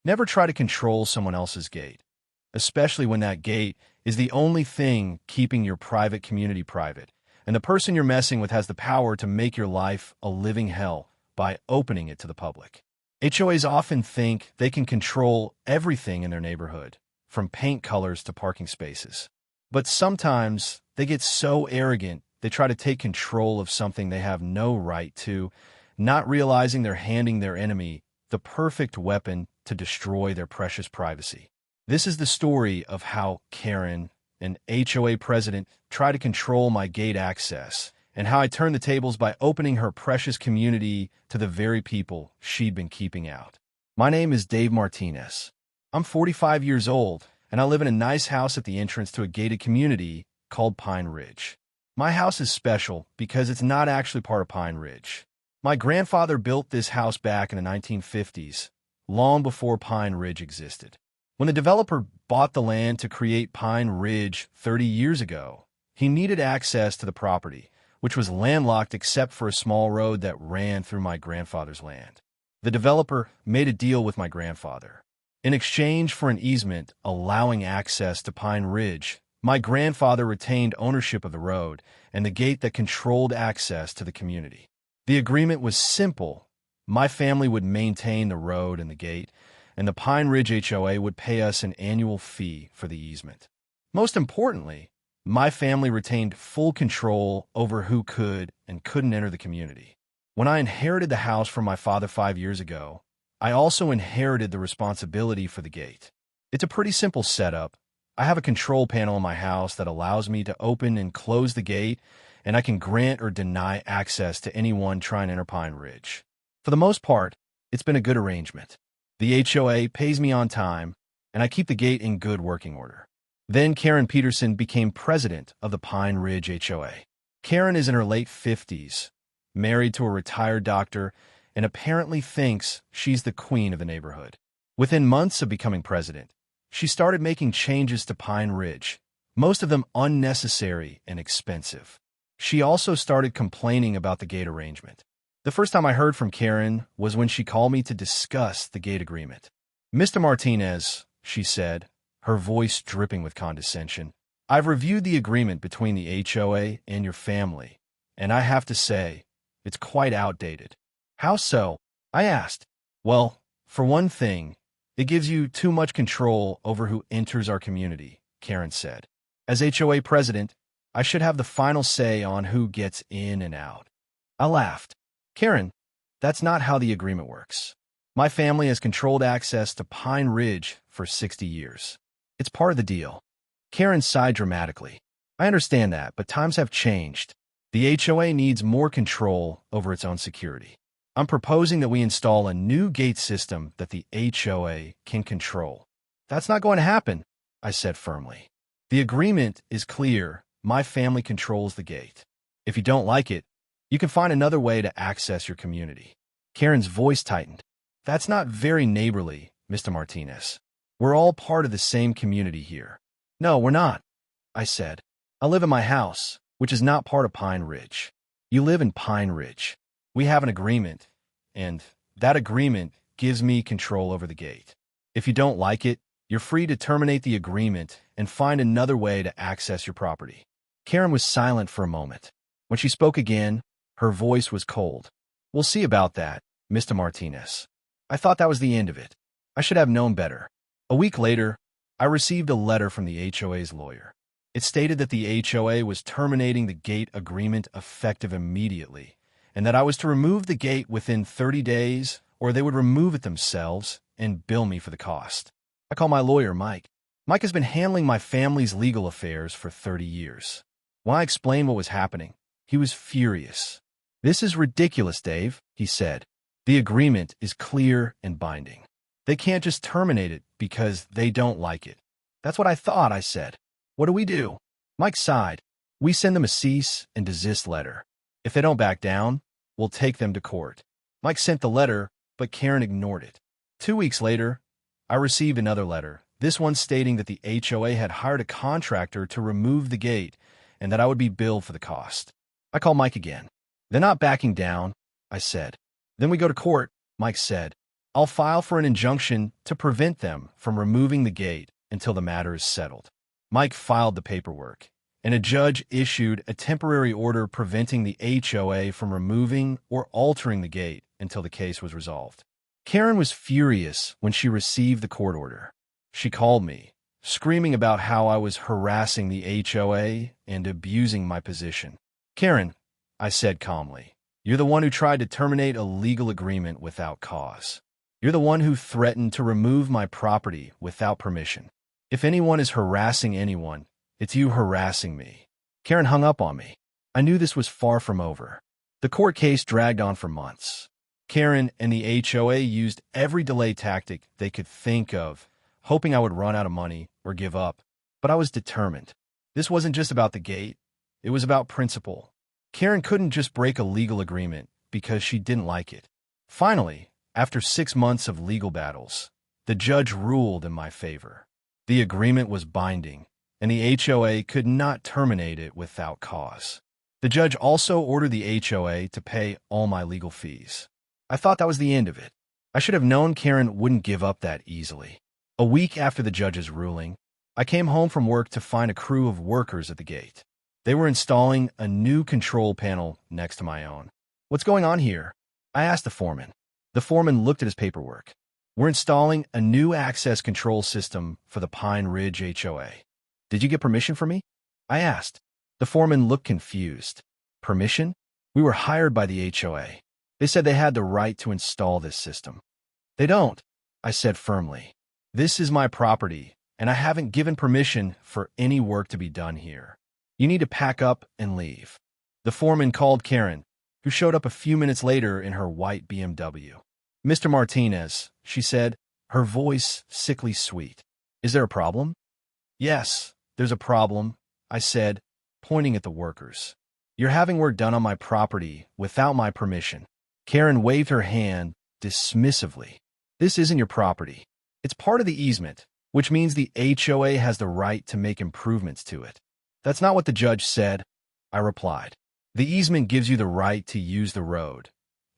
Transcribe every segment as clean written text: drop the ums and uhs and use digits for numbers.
Never try to control someone else's gate, especially when that gate is the only thing keeping your private community private, and the person you're messing with has the power to make your life a living hell by opening it to the public. HOAs often think they can control everything in their neighborhood, from paint colors to parking spaces. But sometimes they get so arrogant they try to take control of something they have no right to, not realizing they're handing their enemy the perfect weapon to destroy their precious privacy. This is the story of how Karen, an HOA president, tried to control my gate access, and how I turned the tables by opening her precious community to the very people she'd been keeping out. My name is Dave Martinez. I'm 45 years old, and I live in a nice house at the entrance to a gated community called Pine Ridge. My house is special because it's not actually part of Pine Ridge. My grandfather built this house back in the 1950s, long before Pine Ridge existed. When the developer bought the land to create Pine Ridge 30 years ago, he needed access to the property, which was landlocked except for a small road that ran through my grandfather's land. The developer made a deal with my grandfather. In exchange for an easement allowing access to Pine Ridge, my grandfather retained ownership of the road and the gate that controlled access to the community. The agreement was simple. My family would maintain the road and the gate, and the Pine Ridge HOA would pay us an annual fee for the easement. Most importantly, my family retained full control over who could and couldn't enter the community. When I inherited the house from my father 5 years ago, I also inherited the responsibility for the gate. It's a pretty simple setup. I have a control panel in my house that allows me to open and close the gate, and I can grant or deny access to anyone trying to enter Pine Ridge. For the most part, it's been a good arrangement. The HOA pays me on time, and I keep the gate in good working order. Then Karen Peterson became president of the Pine Ridge HOA. Karen is in her late 50s, married to a retired doctor, and apparently thinks she's the queen of the neighborhood. Within months of becoming president, she started making changes to Pine Ridge, most of them unnecessary and expensive. She also started complaining about the gate arrangement. The first time I heard from Karen was when she called me to discuss the gate agreement. "Mr. Martinez," she said, her voice dripping with condescension, "I've reviewed the agreement between the HOA and your family, and I have to say, it's quite outdated." "How so?" I asked. "Well, for one thing, it gives you too much control over who enters our community," Karen said. "As HOA president, I should have the final say on who gets in and out." I laughed. "Karen, that's not how the agreement works. My family has controlled access to Pine Ridge for 60 years. It's part of the deal." Karen sighed dramatically. "I understand that, but times have changed. The HOA needs more control over its own security. I'm proposing that we install a new gate system that the HOA can control." "That's not going to happen," I said firmly. "The agreement is clear. My family controls the gate. If you don't like it, you can find another way to access your community." Karen's voice tightened. "That's not very neighborly, Mr. Martinez. We're all part of the same community here." "No, we're not," I said. "I live in my house, which is not part of Pine Ridge. You live in Pine Ridge. We have an agreement, and that agreement gives me control over the gate. If you don't like it, you're free to terminate the agreement and find another way to access your property." Karen was silent for a moment. When she spoke again, her voice was cold. "We'll see about that, Mr. Martinez." I thought that was the end of it. I should have known better. A week later, I received a letter from the HOA's lawyer. It stated that the HOA was terminating the gate agreement effective immediately, and that I was to remove the gate within 30 days, or they would remove it themselves and bill me for the cost. I called my lawyer, Mike. Mike has been handling my family's legal affairs for 30 years. When I explained what was happening, he was furious. "This is ridiculous, Dave," he said. "The agreement is clear and binding. They can't just terminate it because they don't like it." "That's what I thought," I said. "What do we do?" Mike sighed. "We send them a cease and desist letter. If they don't back down, we'll take them to court." Mike sent the letter, but Karen ignored it. 2 weeks later, I received another letter, this one stating that the HOA had hired a contractor to remove the gate and that I would be billed for the cost. I called Mike again. "They're not backing down," I said. "Then we go to court," Mike said. I'll file for an injunction to prevent them from removing the gate until the matter is settled. Mike filed the paperwork, and a judge issued a temporary order preventing the HOA from removing or altering the gate until the case was resolved. Karen was furious when she received the court order. She called me, screaming about how I was harassing the HOA and abusing my position. "Karen," I said calmly, "you're the one who tried to terminate a legal agreement without cause. You're the one who threatened to remove my property without permission. If anyone is harassing anyone, it's you harassing me." Karen hung up on me. I knew this was far from over. The court case dragged on for months. Karen and the HOA used every delay tactic they could think of, hoping I would run out of money or give up. But I was determined. This wasn't just about the gate. It was about principle. Karen couldn't just break a legal agreement because she didn't like it. Finally, after 6 months of legal battles, the judge ruled in my favor. The agreement was binding, and the HOA could not terminate it without cause. The judge also ordered the HOA to pay all my legal fees. I thought that was the end of it. I should have known Karen wouldn't give up that easily. A week after the judge's ruling, I came home from work to find a crew of workers at the gate. They were installing a new control panel next to my own. "What's going on here?" I asked the foreman. The foreman looked at his paperwork. "We're installing a new access control system for the Pine Ridge HOA. "Did you get permission from me?" I asked. The foreman looked confused. "Permission? We were hired by the HOA. They said they had the right to install this system." "They don't," I said firmly. "This is my property, and I haven't given permission for any work to be done here. You need to pack up and leave." The foreman called Karen, who showed up a few minutes later in her white BMW. "Mr. Martinez," she said, her voice sickly sweet. "Is there a problem?" "Yes, there's a problem," I said, pointing at the workers. "You're having work done on my property without my permission." Karen waved her hand dismissively. "This isn't your property. It's part of the easement, which means the HOA has the right to make improvements to it." "That's not what the judge said," I replied. "The easement gives you the right to use the road,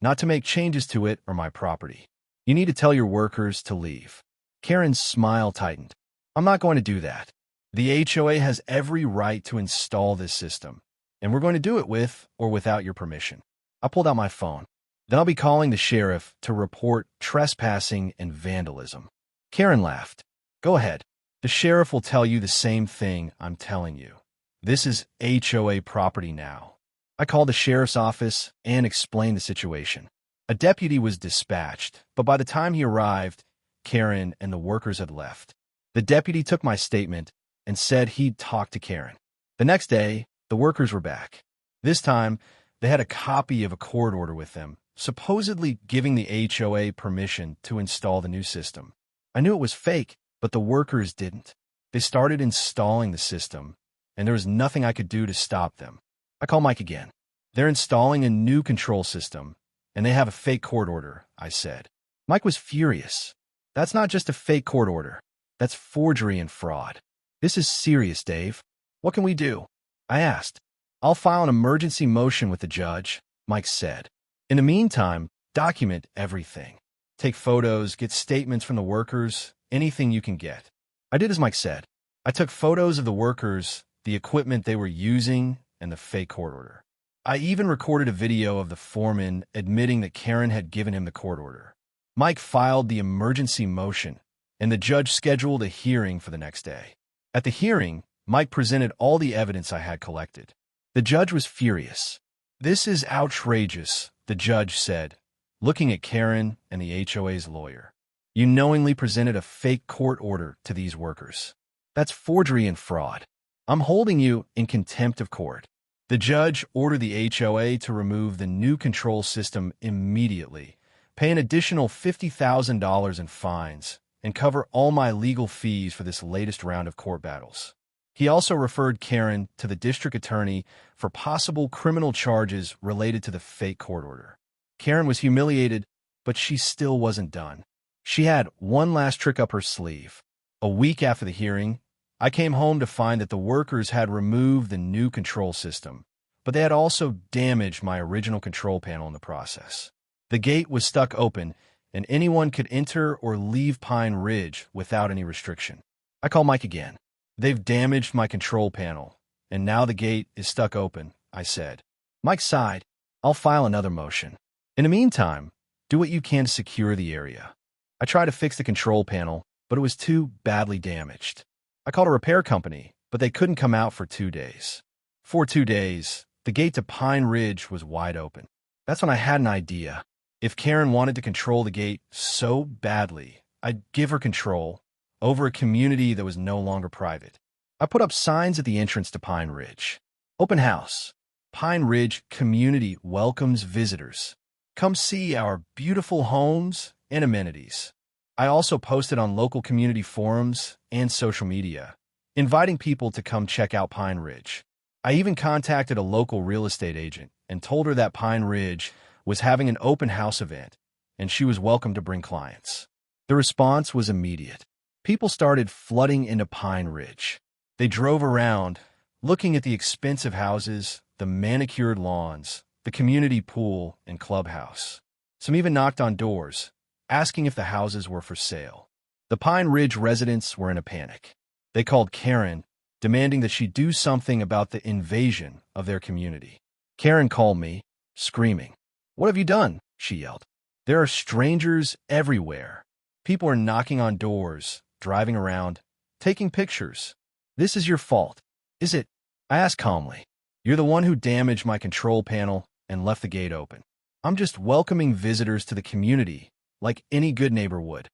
not to make changes to it or my property. You need to tell your workers to leave." Karen's smile tightened. "I'm not going to do that. The HOA has every right to install this system, and we're going to do it with or without your permission." I pulled out my phone. "Then I'll be calling the sheriff to report trespassing and vandalism." Karen laughed. "Go ahead. The sheriff will tell you the same thing I'm telling you. This is HOA property now." I called the sheriff's office and explained the situation. A deputy was dispatched, but by the time he arrived, Karen and the workers had left. The deputy took my statement and said he'd talk to Karen. The next day, the workers were back. This time, they had a copy of a court order with them, supposedly giving the HOA permission to install the new system. I knew it was fake, but the workers didn't. They started installing the system, and there was nothing I could do to stop them. I called Mike again. "They're installing a new control system, and they have a fake court order," I said. Mike was furious. "That's not just a fake court order. That's forgery and fraud. This is serious, Dave. What can we do?" I asked. "I'll file an emergency motion with the judge," Mike said. "In the meantime, document everything. Take photos, get statements from the workers, anything you can get." I did as Mike said. I took photos of the workers, the equipment they were using, and the fake court order. I even recorded a video of the foreman admitting that Karen had given him the court order. Mike filed the emergency motion, and the judge scheduled a hearing for the next day. At the hearing, Mike presented all the evidence I had collected. The judge was furious. "This is outrageous," the judge said, looking at Karen and the HOA's lawyer. "You knowingly presented a fake court order to these workers. That's forgery and fraud. I'm holding you in contempt of court." The judge ordered the HOA to remove the new control system immediately, pay an additional $50,000 in fines, and cover all my legal fees for this latest round of court battles. He also referred Karen to the district attorney for possible criminal charges related to the fake court order. Karen was humiliated, but she still wasn't done. She had one last trick up her sleeve. A week after the hearing, I came home to find that the workers had removed the new control system, but they had also damaged my original control panel in the process. The gate was stuck open, and anyone could enter or leave Pine Ridge without any restriction. I call Mike again. They've damaged my control panel, and now the gate is stuck open, I said. Mike sighed. I'll file another motion. In the meantime, do what you can to secure the area. I tried to fix the control panel, but it was too badly damaged. I called a repair company, but they couldn't come out for 2 days. For 2 days, the gate to Pine Ridge was wide open. That's when I had an idea. If Karen wanted to control the gate so badly, I'd give her control over a community that was no longer private. I put up signs at the entrance to Pine Ridge. Open house. Pine Ridge community welcomes visitors. Come see our beautiful homes and amenities. I also posted on local community forums and social media, inviting people to come check out Pine Ridge. I even contacted a local real estate agent and told her that Pine Ridge was having an open house event, and she was welcome to bring clients. The response was immediate. People started flooding into Pine Ridge. They drove around, looking at the expensive houses, the manicured lawns, the community pool and clubhouse. Some even knocked on doors, asking if the houses were for sale. The Pine Ridge residents were in a panic. They called Karen, demanding that she do something about the invasion of their community. Karen called me, screaming. "What have you done?" she yelled. "There are strangers everywhere. People are knocking on doors, driving around, taking pictures. This is your fault, is it?" I asked calmly. "You're the one who damaged my control panel and left the gate open. I'm just welcoming visitors to the community like any good neighbor would."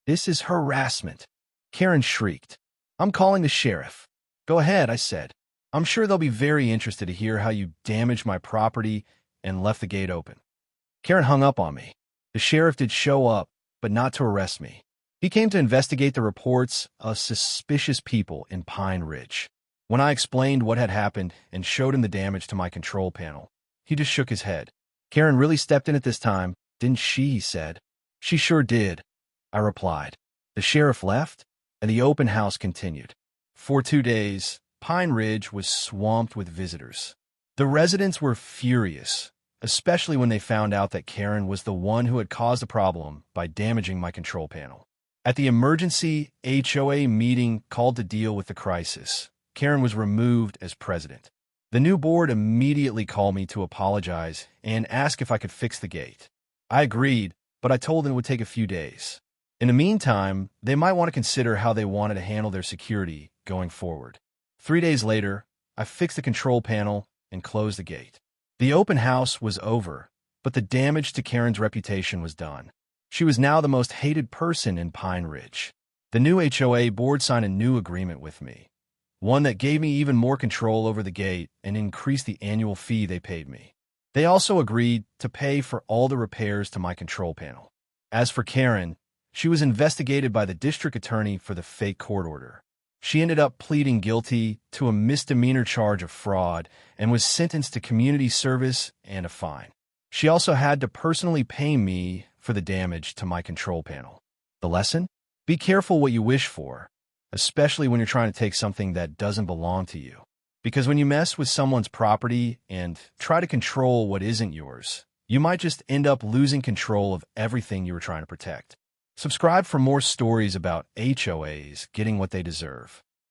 "This is harassment," Karen shrieked. "I'm calling the sheriff." "Go ahead," I said. "I'm sure they'll be very interested to hear how you damaged my property and left the gate open." Karen hung up on me. The sheriff did show up, but not to arrest me. He came to investigate the reports of suspicious people in Pine Ridge. When I explained what had happened and showed him the damage to my control panel, he just shook his head. "Karen really stepped in at this time, didn't she?" he said. "She sure did," I replied. The sheriff left, and the open house continued. For 2 days, Pine Ridge was swamped with visitors. The residents were furious, especially when they found out that Karen was the one who had caused the problem by damaging my control panel. At the emergency HOA meeting called to deal with the crisis, Karen was removed as president. The new board immediately called me to apologize and ask if I could fix the gate. I agreed, but I told them it would take a few days. In the meantime, they might want to consider how they wanted to handle their security going forward. 3 days later, I fixed the control panel and closed the gate. The open house was over, but the damage to Karen's reputation was done. She was now the most hated person in Pine Ridge. The new HOA board signed a new agreement with me, one that gave me even more control over the gate and increased the annual fee they paid me. They also agreed to pay for all the repairs to my control panel. As for Karen, she was investigated by the district attorney for the fake court order. She ended up pleading guilty to a misdemeanor charge of fraud and was sentenced to community service and a fine. She also had to personally pay me for the damage to my control panel. The lesson? Be careful what you wish for, especially when you're trying to take something that doesn't belong to you. Because when you mess with someone's property and try to control what isn't yours, you might just end up losing control of everything you were trying to protect. Subscribe for more stories about HOAs getting what they deserve.